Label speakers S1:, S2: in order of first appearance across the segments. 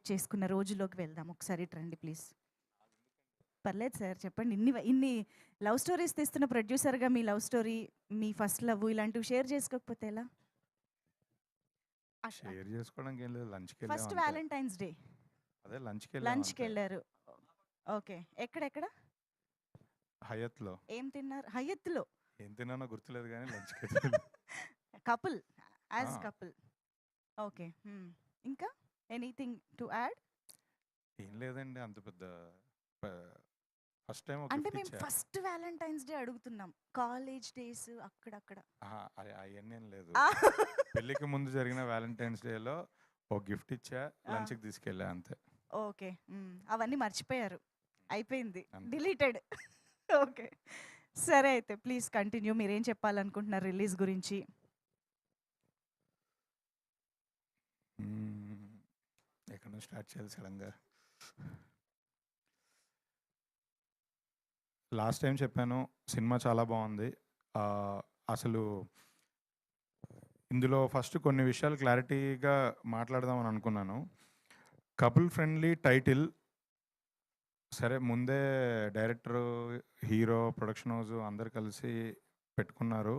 S1: చేసుకున్న రోజుల్లోకి వెళ్దాం. ఒకసారి ఇటు రండి ప్లీజ్. పర్లేదు సార్ చెప్పండి. ఇన్ని లవ్ స్టోరీస్ తీస్తున్న ప్రొడ్యూసర్‌గా మీ లవ్ స్టోరీ, మీ ఫస్ట్ లవ్ ఇలాంటివి షేర్ చేసుకోకపోతే ఎలా?
S2: షేర్ చేసుకోవడానికి ఏం లేదు. లంచ్‌కెళ్ళాం
S1: ఫస్ట్
S2: అంతే.
S1: వాలంటైన్స్ డే
S2: అదే లంచ్‌కెళ్ళాం అంతే.
S1: లంచ్‌కెళ్లారు. ఓకే. ఎక్కడెక్కడ?
S2: హయత్‌లో.
S1: ఏం తిన్నారు? హయత్‌లో.
S2: ఏం తిన్నానో గుర్తులేదు గానీ లంచ్‌కైతే వెళ్ళాం.
S1: కపుల్. యాస్
S2: ఆ!
S1: కపుల్. ఓకే. ఇంకా ఎనీథింగ్ టు యాడ్?
S2: ఏం లేదండి అంత పెద్ద ప ఫస్ట్ టైమ్ ఒక
S1: అంటే
S2: గిఫ్ట్
S1: మేము
S2: ఇచ్చా.
S1: ఫస్ట్ వాలంటైన్స్ డే అడుగుతున్నాం. కాలేజ్ డేస్ అక్కడక్కడ.
S2: అహా! అయన్నేం లేదు.
S1: ఆ!
S2: పెళ్ళికి ముందు జరిగిన వాలంటైన్స్ డేలో ఒక గిఫ్ట్ ఇచ్చా.
S1: ఆ!
S2: లంచ్‌కి తీసుకెళ్ళా అంతే.
S1: ఓకే. అవన్నీ మర్చిపోయారు. అయిపోయింది.
S2: అంతే.
S1: డిలీటెడ్. ఓకే. సరే అయితే ప్లీజ్ కంటిన్యూ. మీరేం చెప్పాలనుకుంటున్నారు రిలీజ్ గురించి?
S2: హ్మ్. ఎక్కడి నుంచి స్టార్ట్ చేయాలి సడెన్‌గా? లాస్ట్ టైమ్ చెప్పాను. సినిమా చాలా బావుంది. అసలు ఇందులో ఫస్ట్ కొన్ని విషయాలు క్లారిటీగా మాట్లాడదామని అనుకున్నాను. కపుల్ ఫ్రెండ్లీ టైటిల్ సరే ముందే డైరెక్టరు, హీరో, ప్రొడక్షన్ హౌస్ అందరూ కలిసి పెట్టుకున్నారు.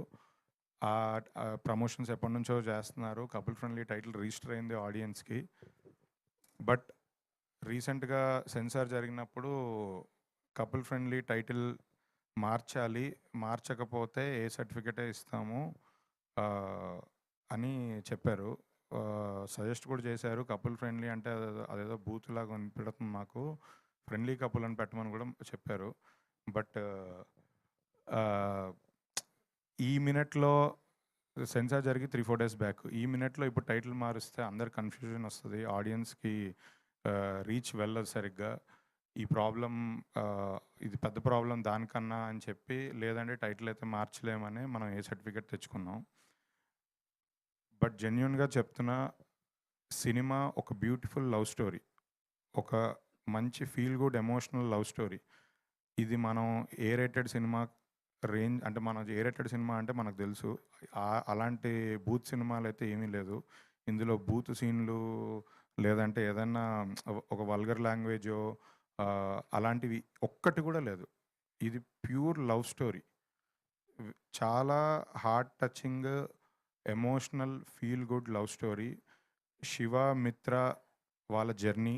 S2: ప్రమోషన్స్ ఎప్పటినుంచో చేస్తున్నారు. కపుల్ ఫ్రెండ్లీ టైటిల్ రిజిస్టర్ అయింది ఆడియన్స్‌కి. బట్ రీసెంట్‌గా సెన్సార్ జరిగినప్పుడు కపుల్ ఫ్రెండ్లీ టైటిల్ మార్చాలి. మార్చకపోతే ఏ సర్టిఫికేటే ఇస్తాము అని చెప్పారు. సజెస్ట్ కూడా చేశారు. కపుల్ ఫ్రెండ్లీ అంటే అదేదో బూతులాగా వినపడుతుంది మాకు. ఫ్రెండ్లీ కపుల్ అని పెట్టమని కూడా చెప్పారు. బట్ ఈ మినిట్‌లో సెన్సార్ జరిగి 3, 4 డేస్ బ్యాక్. ఈ మినిట్‌లో ఇప్పుడు టైటిల్ మారిస్తే అందరికి కన్‌ఫ్యూజన్ వస్తది. ఆడియన్స్‌కి రీచ్ వెళ్ళదు సరిగ్గా. ఈ ప్రాబ్లమ్ ఇది పెద్ద ప్రాబ్లమ్ దానికన్నా అని చెప్పి, లేదంటే టైటిల్ అయితే మార్చలేమని మనం ఏ సర్టిఫికేట్ తెచ్చుకున్నాం. బట్ జెన్యూన్‌గా చెప్తున్నా, సినిమా ఒక బ్యూటిఫుల్ లవ్ స్టోరీ. ఒక మంచి feel good emotional love story. ఇది మనం ఏ రేటెడ్ సినిమా రేంజ్ అంటే మనం ఏ రేటెడ్ సినిమా అంటే మనకు తెలుసు. అలాంటి బూత్ సినిమాలైతే ఏమీ లేదు. ఇందులో బూత్ సీన్‌లు లేదంటే ఏదన్నా ఒక వల్గర్ లాంగ్వేజో అలాంటివి ఒక్కటి కూడా లేదు. ఇది ప్యూర్ లవ్ స్టోరీ. చాలా heart touching, emotional, feel good love story. Shiva, మిత్ర వాళ్ళ జర్నీ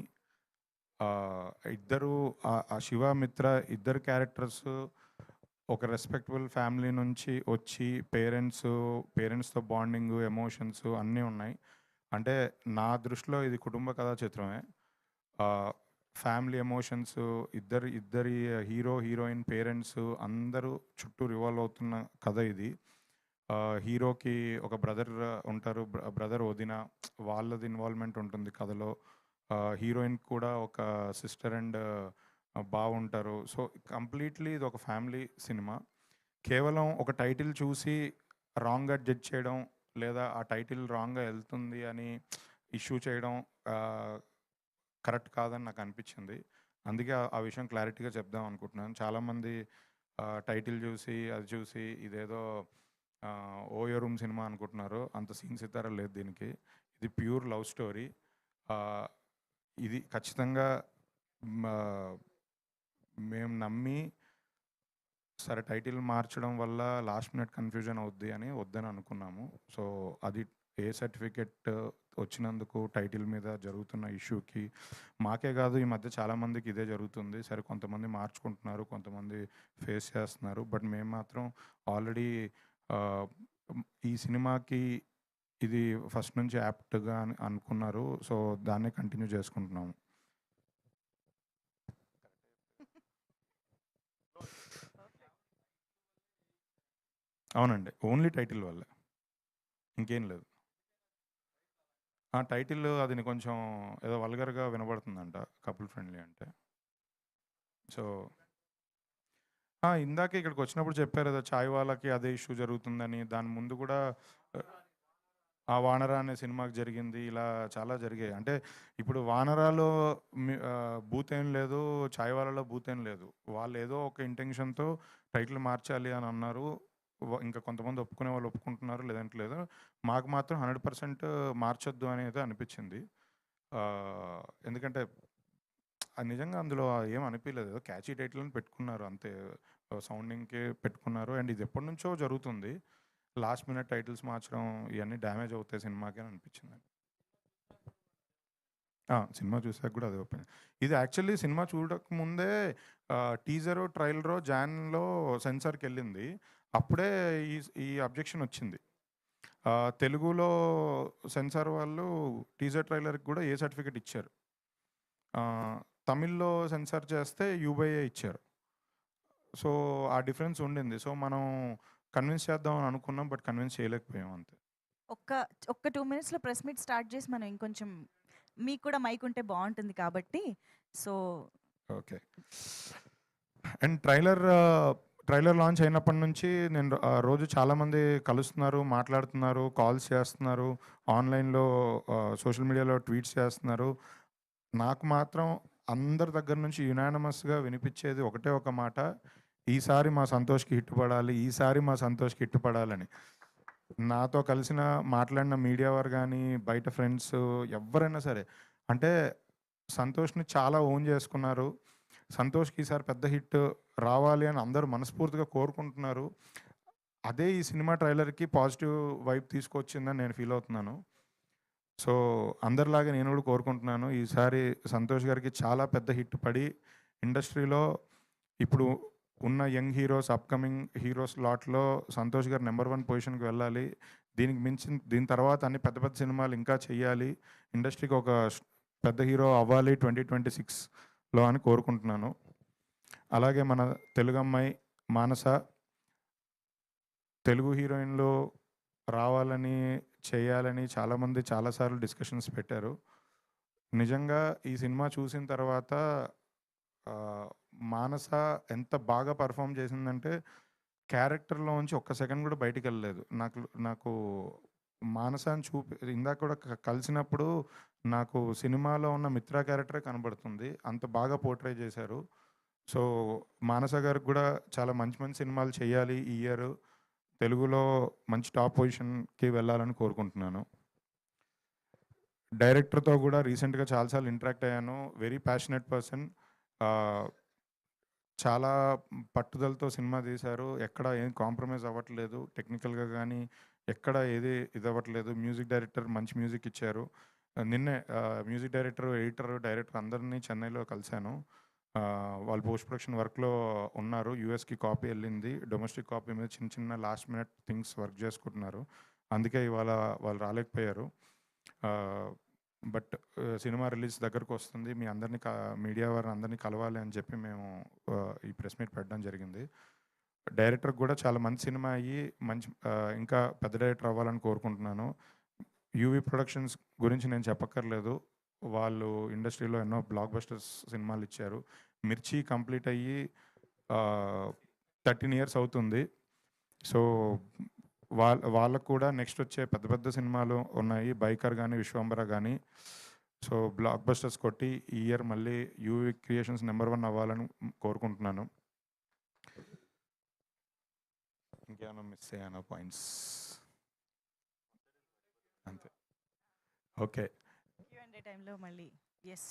S2: ఇద్దరు ఆ శివ, మిత్ర ఇద్దరు క్యారెక్టర్స్ ఒక రెస్పెక్టబుల్ ఫ్యామిలీ నుంచి వచ్చి పేరెంట్స్‌తో బాండింగు, ఎమోషన్స్ అన్నీ ఉన్నాయి. అంటే నా దృష్టిలో ఇది కుటుంబ కథా చిత్రమే. ఆహ్, ఫ్యామిలీ ఎమోషన్స్ ఇద్దరి హీరో, హీరోయిన్ పేరెంట్స్ అందరూ చుట్టూ రివాల్వ్ అవుతున్న కథ ఇది. హీరోకి ఒక బ్రదర్ ఉంటారు. బ్రదర్, వదిన వాళ్ళది ఇన్వాల్వ్‌మెంట్ ఉంటుంది కథలో. హీరోయిన్‌కి కూడా ఒక సిస్టర్ అండ్ బావుంటారు. సో, కంప్లీట్‌లీ ఇదొక ఫ్యామిలీ సినిమా. కేవలం ఒక టైటిల్ చూసి రాంగ్‌గా జడ్జ్ చేయడం, లేదా ఆ టైటిల్ రాంగ్‌గా ఎళ్తుంది అని ఇష్యూ చేయడం ఆహ్, కరెక్ట్ కాదని నాకనిపిచ్చింది. అందుకే ఆ విషయం క్లారిటీగా చెప్దాం అనుకుంటున్నాను. చాలామంది టైటిల్ చూసి, అది చూసి ఇదేదో 'ఓయో రూమ్' సినిమా అనుకుంటున్నారు. అంత సీన్ సితారా లేదు దీనికి. ఇది ప్యూర్ లవ్ స్టోరీ. ఆహ్, ఇది ఖచ్చితంగా మా మేము నమ్మి సరే టైటిల్ మార్చడం వల్ల లాస్ట్ మినిట్ కన్‌ఫ్యూజన్ అవుద్ది అని వద్దని అనుకున్నాము. సో, అది ఏ సర్టిఫికేట్ వచ్చినందుకు టైటిల్ మీద జరుగుతున్న ఇష్యూకి మాకే కాదు ఈ మధ్య చాలామందికి ఇదే జరుగుతుంది. సరే కొంతమంది మార్చుకుంటున్నారు. కొంతమంది ఫేస్ చేస్తున్నారు. బట్ మేము మాత్రం ఆల్రెడీ ఆహ్, ఈ సినిమాకి ఇది ఫస్ట్ నుంచి యాప్ట్‌గా అని అనుకున్నారు. సో, దాన్నే కంటిన్యూ చేసుకుంటున్నాము. అవునండి. ఓన్లీ టైటిల్ వల్లే. ఇంకేం లేదు. ఆ! టైటిల్ అది కొంచెం ఏదో వల్గర్‌గా వినబడుతుందంట. కపుల్ ఫ్రెండ్లీ అంటే. సో ఇందాకే ఇక్కడికొచ్చినప్పుడు చెప్పారు కదా! 'చాయ్ వాలా'కి అదే ఇష్యూ జరుగుతుందని. దాని ముందు కూడా ఆహ్, ఆ 'వానర' అనే సినిమాకి జరిగింది. ఇలా చాలా జరిగాయి. అంటే ఇప్పుడు 'వానరా'లో బూతేం లేదు. 'చాయ్ వాలా'లో బూతేం లేదు. వాళ్ళేదో ఒక ఇంటెన్షన్‌తో టైటిల్ మార్చాలి అని అన్నారు. ఇంకా కొంతమంది ఒప్పుకునే వాళ్ళు ఒప్పుకుంటున్నారు. లేదంటే లేదు. మాకు మాత్రం 100% మార్చొద్దు అనేది అనిపిచ్చింది. ఎందుకంటే నిజంగా అందులో ఏం అనిపించలేదు. ఏదో క్యాచీ టైటిల్‌ని పెట్టుకున్నారు అంతే. సౌండింగ్‌కి పెట్టుకున్నారు. అండ్ ఇది ఎప్పటినుంచో జరుగుతుంది. లాస్ట్ మినిట్ టైటిల్స్ మార్చడం ఇయన్నీ డ్యామేజ్ అవుతాయి సినిమాకి అని అనిపించిందండి. సినిమా చూసాక కూడా అదే ఒపీనియన్. ఇది యాక్చువల్లీ సినిమా చూడకముందే టీజరు, ట్రైలరు జాన్‌లో సెన్సార్‌కెళ్ళింది. అప్పుడే ఈ ఈ అబ్జెక్షన్ వచ్చింది. తెలుగులో సెన్సార్ వాళ్ళు టీజర్ ట్రైలర్‌కి కూడా ఏ సర్టిఫికేట్ ఇచ్చారు. తమిళ్‌లో సెన్సార్ చేస్తే యూబీఏ ఇచ్చారు. సో, ఆ డిఫరెన్స్ ఉండింది. సో, మనం కన్విన్స్ చేద్దాం అని అనుకున్నాం. బట్ కన్విన్స్ చేయలేకపోయాం అంతే.
S1: ఒక్క ఒక్క 2 మినిట్స్‌లో ప్రెస్ మీట్ స్టార్ట్ చేసి మనం ఇంకొంచెం మీకు కూడా మైక్ ఉంటే బావుంటుంది కాబట్టి. So,
S2: okay. And trailer launch అయినప్పటి నుంచి నేను రోజు చాలామంది కలుస్తున్నారు, మాట్లాడుతున్నారు, కాల్స్ చేస్తున్నారు, ఆన్‌లైన్‌లో సోషల్ మీడియాలో ట్వీట్స్ చేస్తున్నారు. నాకు మాత్రం అందరి దగ్గర నుంచి యునానిమస్‌గా వినిపించేది ఒకటే ఒక మాట. ఈసారి మా సంతోష్‌కి హిట్ పడాలి. ఈసారి మా సంతోష్‌కి హిట్ పడాలని. నాతో కలిసిన మాట్లాడిన మీడియా వారు గానీ, బయట ఫ్రెండ్స్ ఎవ్వరైనా సరే. అంటే సంతోష్‌ని చాలా ఓన్ చేసుకున్నారు. సంతోష్‌కి ఈసారి పెద్ద హిట్ రావాలి అని అందరూ మనస్ఫూర్తిగా కోరుకుంటున్నారు. అదే ఈ సినిమా ట్రైలర్‌కి పాజిటివ్ వైబ్ తీసుకొచ్చిందని నేను ఫీల్ అవుతున్నాను. సో, అందరిలాగే నేను కూడా కోరుకుంటున్నాను. ఈసారి సంతోష్ గారికి చాలా పెద్ద హిట్ పడి, ఇండస్ట్రీలో ఇప్పుడు ఉన్న యంగ్ హీరోస్, అప్‌కమింగ్ హీరోస్ లాట్‌లో సంతోష్ గారు నంబర్ 1 పొజిషన్‌కి వెళ్ళాలి. దీని తర్వాత అన్ని పెద్ద పెద్ద సినిమాలు ఇంకా చెయ్యాలి. ఇండస్ట్రీకి ఒక పెద్ద హీరో అవ్వాలి 2026లో అని కోరుకుంటున్నాను. అలాగే మన తెలుగమ్మాయి మానస తెలుగు హీరోయిన్‌లు రావాలని, చేయాలని చాలామంది చాలా సార్లు డిస్కషన్స్ పెట్టారు. నిజంగా ఈ సినిమా చూసిన తర్వాత ఆహ్, మానస ఎంత బాగా పెర్ఫార్మ్ చేసిందంటే, క్యారెక్టర్‌లోంచి ఒక్క సెకండ్ కూడా బయటికెళ్ళలేదు. నాకు మానసాని ఇందాక కూడా కలిసినప్పుడు నాకు సినిమాలో ఉన్న మిత్ర క్యారెక్టరే కనబడుతుంది. అంత బాగా పోర్ట్రే చేశారు. సో, మానస గారికి కూడా చాలా మంచి మంచి సినిమాలు చేయాలి ఈ ఇయర్. తెలుగులో మంచి టాప్ పొజిషన్‌కి వెళ్ళాలని కోరుకుంటున్నాను. డైరెక్టర్‌తో కూడా రీసెంట్‌గా చాలా సార్లు ఇంటరాక్ట్ అయ్యాను. Very passionate person. ఆహ్, చాలా పట్టుదలతో సినిమా తీశారు. ఎక్కడ ఏం కాంప్రమైజ్ అవ్వట్లేదు. టెక్నికల్‌గా గానీ, ఎక్కడ ఏది ఇదవ్వట్లేదు. మ్యూజిక్ డైరెక్టర్ మంచి మ్యూజిక్ ఇచ్చారు. నిన్నే మ్యూజిక్ డైరెక్టర్, ఎడిటర్, డైరెక్టర్ అందరిని చెన్నైలో కలిసాను. వాళ్ళు పోస్ట్ ప్రొడక్షన్ వర్క్‌లో ఉన్నారు. యూఎస్‌కి కాపీ ఎళ్ళింది. డొమెస్టిక్ కాపీ మీద చిన్న చిన్న లాస్ట్ మినిట్ థింగ్స్ వర్క్ చేసుకుంటున్నారు. అందుకే ఇవాళ వాళ్ళు రాలేకపోయారు. ఆహ్, బట్ సినిమా రిలీజ్ దగ్గరకొస్తుంది. మీ అందరిని మీడియా వారిని అందరిని కలవాలి అని చెప్పి మేము ఈ ప్రెస్ మీట్ పెట్టడం జరిగింది. డైరెక్టర్‌కి కూడా చాలా మంచి సినిమా అయ్యి ఇంకా పెద్ద డైరెక్టర్ అవ్వాలని కోరుకుంటున్నాను. యూవీ ప్రొడక్షన్స్ గురించి నేను చెప్పక్కర్లేదు. వాళ్ళు ఇండస్ట్రీలో ఎన్నో బ్లాక్ బస్టర్స్ సినిమాలిచ్చారు. 'మిర్చి' కంప్లీట్ అయ్యి 13 ఇయర్స్ అవుతుంది. సో, వాళ్ళకి కూడా నెక్స్ట్ వచ్చే పెద్ద పెద్ద సినిమాలు ఉన్నాయి. 'బైకర్' గాని, 'విశ్వంబర' గాని. సో, బ్లాక్ బస్టర్స్ కొట్టి ఈ ఇయర్ మళ్ళీ యూవీ క్రియేషన్స్ నంబర్ 1 అవ్వాలని కోరుకుంటున్నాను. ఇంకేమైనా మిస్ అయ్యానా పాయింట్స్? అంతే. ఓకే.
S1: క్యూ&ఏ టైంలో మళ్ళీ. యెస్.